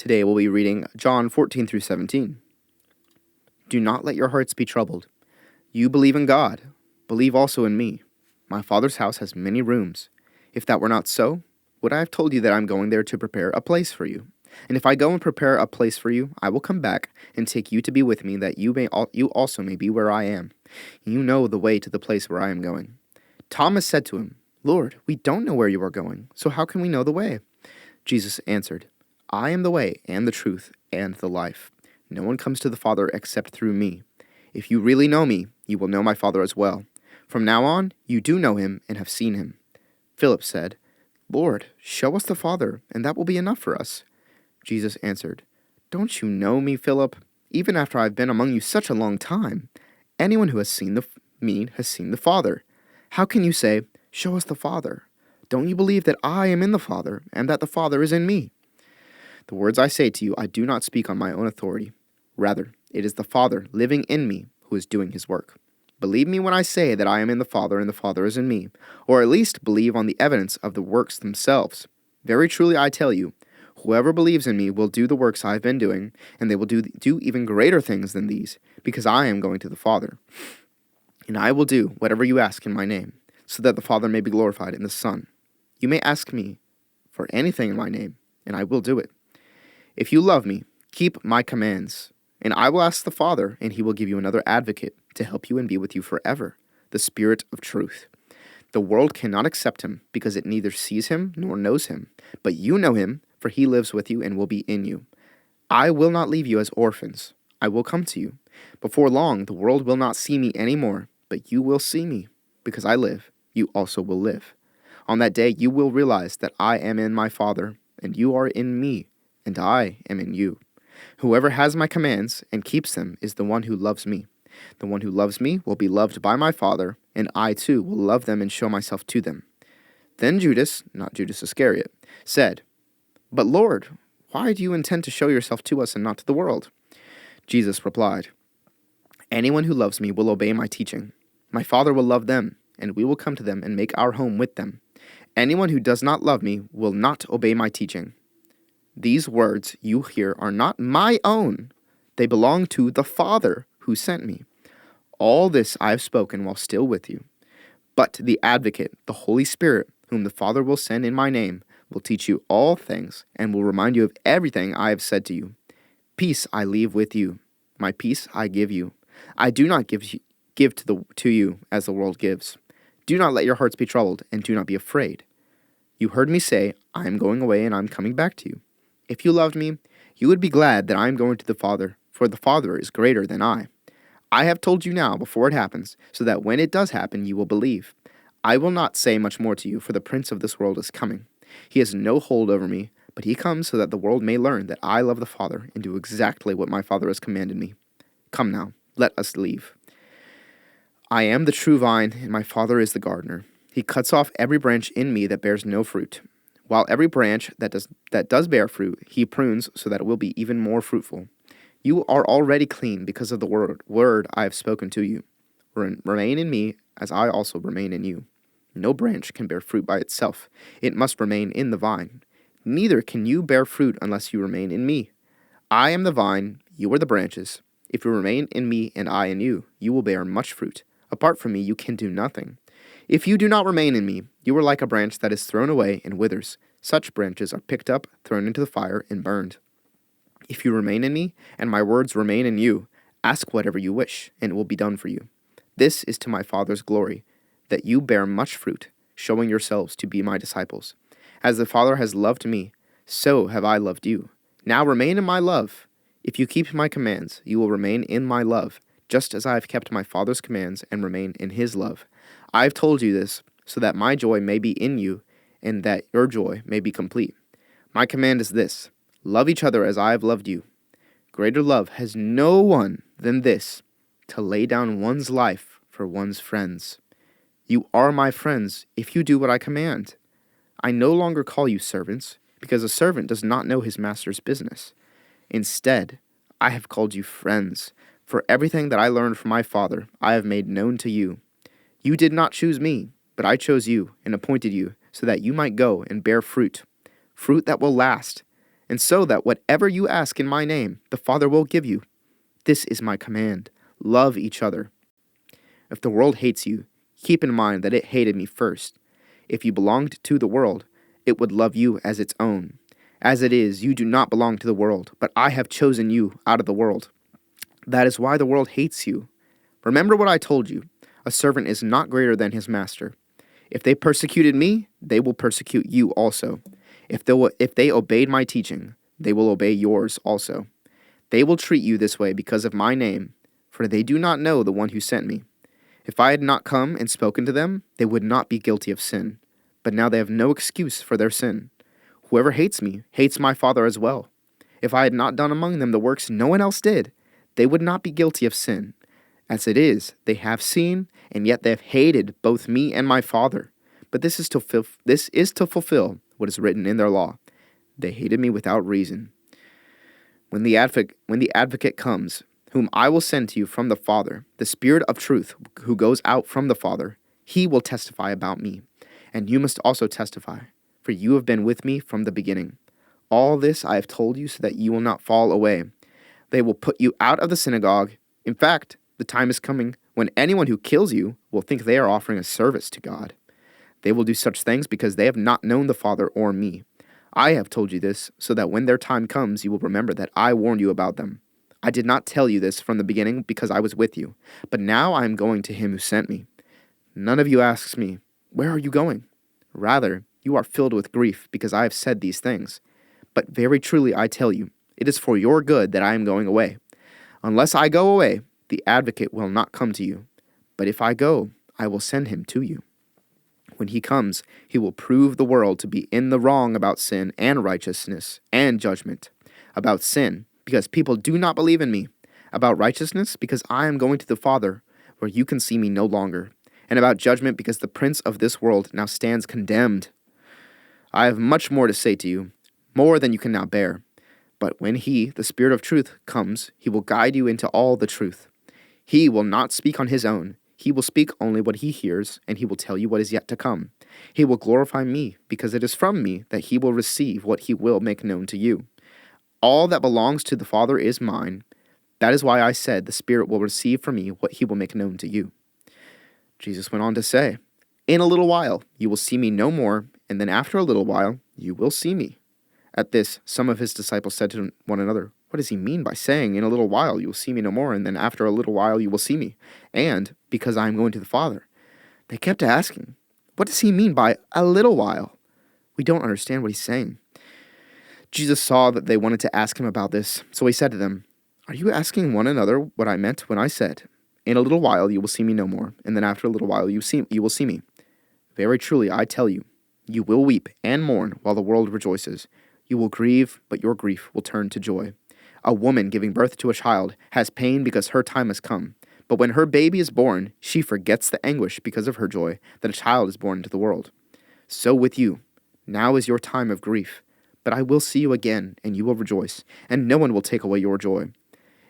Today we'll be reading John 14 through 17. Do not let your hearts be troubled. You believe in God. Believe also in me. My Father's house has many rooms. If that were not so, would I have told you that I am going there to prepare a place for you? And if I go and prepare a place for you, I will come back and take you to be with me, that you also may be where I am. You know the way to the place where I am going. Thomas said to him, Lord, we don't know where you are going, so how can we know the way? Jesus answered, I am the way and the truth and the life. No one comes to the Father except through me. If you really know me, you will know my Father as well. From now on, you do know him and have seen him. Philip said, Lord, show us the Father, and that will be enough for us. Jesus answered, Don't you know me, Philip? Even after I have been among you such a long time, anyone who has seen me has seen the Father. How can you say, Show us the Father? Don't you believe that I am in the Father, and that the Father is in me? The words I say to you, I do not speak on my own authority. Rather, it is the Father living in me who is doing his work. Believe me when I say that I am in the Father and the Father is in me, or at least believe on the evidence of the works themselves. Very truly I tell you, whoever believes in me will do the works I have been doing, and they will do even greater things than these, because I am going to the Father. And I will do whatever you ask in my name, so that the Father may be glorified in the Son. You may ask me for anything in my name, and I will do it. If you love me, keep my commands, and I will ask the Father, and he will give you another advocate to help you and be with you forever, the Spirit of truth. The world cannot accept him, because it neither sees him nor knows him. But you know him, for he lives with you and will be in you. I will not leave you as orphans. I will come to you. Before long, the world will not see me any more, but you will see me. Because I live, you also will live. On that day you will realize that I am in my Father, and you are in me, and I am in you. Whoever has my commands and keeps them is the one who loves me. The one who loves me will be loved by my Father, and I too will love them and show myself to them. Then Judas, not Judas Iscariot, said, But Lord, why do you intend to show yourself to us and not to the world? Jesus replied, Anyone who loves me will obey my teaching. My Father will love them, and we will come to them and make our home with them. Anyone who does not love me will not obey my teaching. These words you hear are not my own. They belong to the Father who sent me. All this I have spoken while still with you. But the Advocate, the Holy Spirit, whom the Father will send in my name, will teach you all things and will remind you of everything I have said to you. Peace I leave with you. My peace I give you. I do not give to you as the world gives. Do not let your hearts be troubled, and do not be afraid. You heard me say, I am going away and I am coming back to you. If you loved me, you would be glad that I am going to the Father, for the Father is greater than I. I have told you now before it happens, so that when it does happen you will believe. I will not say much more to you, for the prince of this world is coming. He has no hold over me, but he comes so that the world may learn that I love the Father and do exactly what my Father has commanded me. Come now, let us leave. I am the true vine, and my Father is the gardener. He cuts off every branch in me that bears no fruit, while every branch that does bear fruit, he prunes so that it will be even more fruitful. You are already clean because of the word I have spoken to you. Remain in me as I also remain in you. No branch can bear fruit by itself. It must remain in the vine. Neither can you bear fruit unless you remain in me. I am the vine, you are the branches. If you remain in me and I in you, you will bear much fruit. Apart from me, you can do nothing. If you do not remain in me, you are like a branch that is thrown away and withers. Such branches are picked up, thrown into the fire, and burned. If you remain in me, and my words remain in you, ask whatever you wish, and it will be done for you. This is to my Father's glory, that you bear much fruit, showing yourselves to be my disciples. As the Father has loved me, so have I loved you. Now remain in my love. If you keep my commands, you will remain in my love, just as I have kept my Father's commands and remain in his love. I have told you this, so that my joy may be in you, and that your joy may be complete. My command is this, love each other as I have loved you. Greater love has no one than this, to lay down one's life for one's friends. You are my friends if you do what I command. I no longer call you servants, because a servant does not know his master's business. Instead, I have called you friends, for everything that I learned from my Father I have made known to you. You did not choose me, but I chose you and appointed you so that you might go and bear fruit, fruit that will last, and so that whatever you ask in my name, the Father will give you. This is my command: love each other. If the world hates you, keep in mind that it hated me first. If you belonged to the world, it would love you as its own. As it is, you do not belong to the world, but I have chosen you out of the world. That is why the world hates you. Remember what I told you: a servant is not greater than his master. If they persecuted me, they will persecute you also. If they obeyed my teaching, they will obey yours also. They will treat you this way because of my name, for they do not know the one who sent me. If I had not come and spoken to them, they would not be guilty of sin. But now they have no excuse for their sin. Whoever hates me hates my Father as well. If I had not done among them the works no one else did, they would not be guilty of sin. As it is, they have seen, and yet they have hated both me and my Father. But this is to fulfill what is written in their law. They hated me without reason. When the advocate comes, whom I will send to you from the Father, the Spirit of truth who goes out from the Father, he will testify about me. And you must also testify, for you have been with me from the beginning. All this I have told you so that you will not fall away. They will put you out of the synagogue. In fact, the time is coming when anyone who kills you will think they are offering a service to God. They will do such things because they have not known the Father or me. I have told you this so that when their time comes, you will remember that I warned you about them. I did not tell you this from the beginning because I was with you, but now I am going to him who sent me. None of you asks me, "Where are you going?" Rather, you are filled with grief because I have said these things. But very truly I tell you, it is for your good that I am going away. Unless I go away, the advocate will not come to you. But if I go, I will send him to you. When he comes, he will prove the world to be in the wrong about sin and righteousness and judgment. About sin, because people do not believe in me. About righteousness, because I am going to the Father, where you can see me no longer. And about judgment, because the prince of this world now stands condemned. I have much more to say to you, more than you can now bear. But when he, the Spirit of truth, comes, he will guide you into all the truth. He will not speak on his own. He will speak only what he hears, and he will tell you what is yet to come. He will glorify me, because it is from me that he will receive what he will make known to you. All that belongs to the Father is mine. That is why I said the Spirit will receive from me what he will make known to you. Jesus went on to say, "In a little while you will see me no more, and then after a little while you will see me." At this, some of his disciples said to one another, "What does he mean by saying, 'In a little while you will see me no more, and then after a little while you will see me'? And, 'Because I am going to the Father'?" They kept asking, "What does he mean by 'a little while'? We don't understand what he's saying." Jesus saw that they wanted to ask him about this, so he said to them, "Are you asking one another what I meant when I said, 'In a little while you will see me no more, and then after a little while you will see me'? Very truly I tell you, you will weep and mourn while the world rejoices. You will grieve, but your grief will turn to joy. A woman giving birth to a child has pain because her time has come. But when her baby is born, she forgets the anguish because of her joy that a child is born into the world. So with you, now is your time of grief. But I will see you again, and you will rejoice, and no one will take away your joy.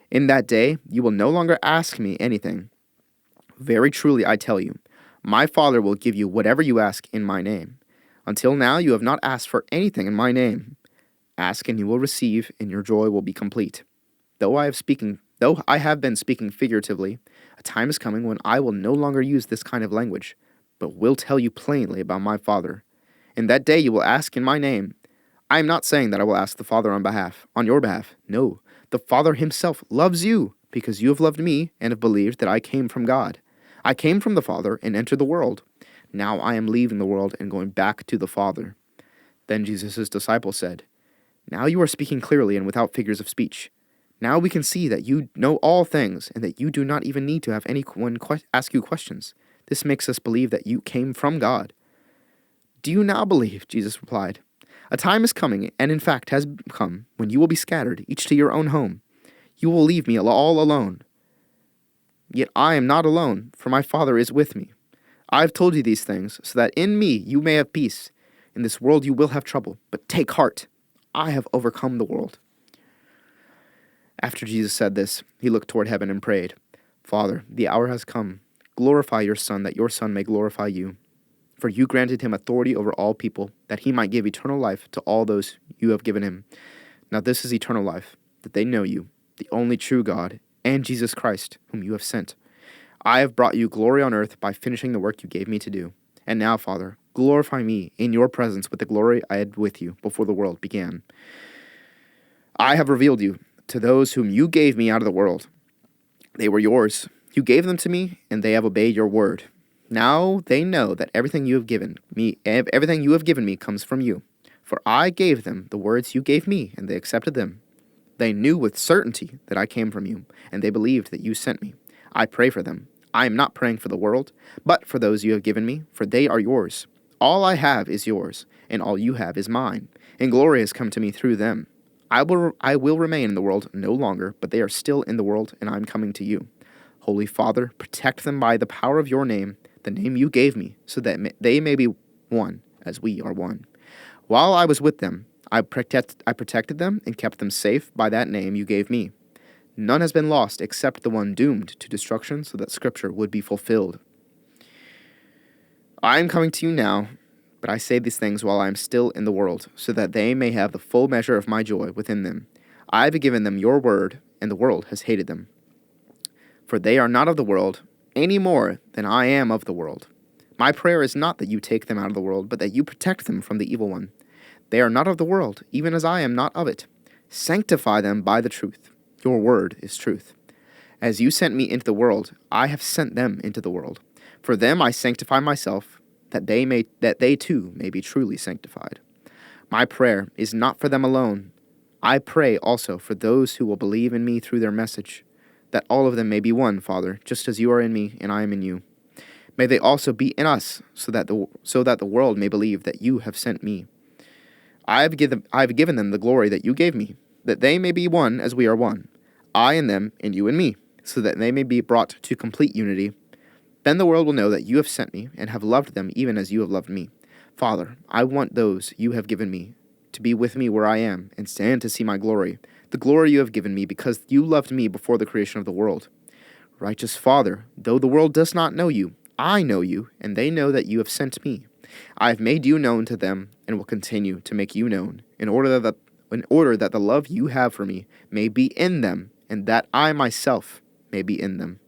In that day, you will no longer ask me anything. Very truly I tell you, my Father will give you whatever you ask in my name. Until now you have not asked for anything in my name. Ask and you will receive, and your joy will be complete. Though I have been speaking figuratively, a time is coming when I will no longer use this kind of language, but will tell you plainly about my Father. In that day you will ask in my name. I am not saying that I will ask the Father on your behalf. No, the Father himself loves you, because you have loved me and have believed that I came from God. I came from the Father and entered the world. Now I am leaving the world and going back to the Father." Then Jesus' disciples said, "Now you are speaking clearly and without figures of speech. Now we can see that you know all things and that you do not even need to have anyone ask you questions. This makes us believe that you came from God." "Do you now believe?" Jesus replied. "A time is coming, and in fact has come, when you will be scattered, each to your own home. You will leave me all alone. Yet I am not alone, for my Father is with me. I have told you these things, so that in me you may have peace. In this world you will have trouble, but take heart. I have overcome the world." After Jesus said this, he looked toward heaven and prayed, "Father, the hour has come. Glorify your Son, that your Son may glorify you. For you granted him authority over all people, that he might give eternal life to all those you have given him. Now this is eternal life, that they know you, the only true God, and Jesus Christ, whom you have sent. I have brought you glory on earth by finishing the work you gave me to do. And now, Father, glorify me in your presence with the glory I had with you before the world began. I have revealed you to those whom you gave me out of the world. They were yours. You gave them to me, and they have obeyed your word. Now they know that everything you have given me comes from you. For I gave them the words you gave me, and they accepted them. They knew with certainty that I came from you, and they believed that you sent me. I pray for them. I am not praying for the world, but for those you have given me, for they are yours. All I have is yours, and all you have is mine, and glory has come to me through them. I will remain in the world no longer, but they are still in the world, and I am coming to you. Holy Father, protect them by the power of your name, the name you gave me, so that they may be one, as we are one. While I was with them, I protected them and kept them safe by that name you gave me. None has been lost except the one doomed to destruction, so that Scripture would be fulfilled. I am coming to you now, but I say these things while I am still in the world, so that they may have the full measure of my joy within them. I have given them your word, and the world has hated them. For they are not of the world, any more than I am of the world. My prayer is not that you take them out of the world, but that you protect them from the evil one. They are not of the world, even as I am not of it. Sanctify them by the truth. Your word is truth. As you sent me into the world, I have sent them into the world. For them I sanctify myself, that they too may be truly sanctified. My prayer is not for them alone. I pray also for those who will believe in me through their message, that all of them may be one, Father, just as you are in me and I am in you. May they also be in us, so that the world may believe that you have sent me. I have given them the glory that you gave me, that they may be one as we are one, I and them and you and me, so that they may be brought to complete unity. Then the world will know that you have sent me and have loved them even as you have loved me. Father, I want those you have given me to be with me where I am and stand to see my glory, the glory you have given me because you loved me before the creation of the world. Righteous Father, though the world does not know you, I know you, and they know that you have sent me. I have made you known to them and will continue to make you known, in order that the love you have for me may be in them, and that I myself may be in them.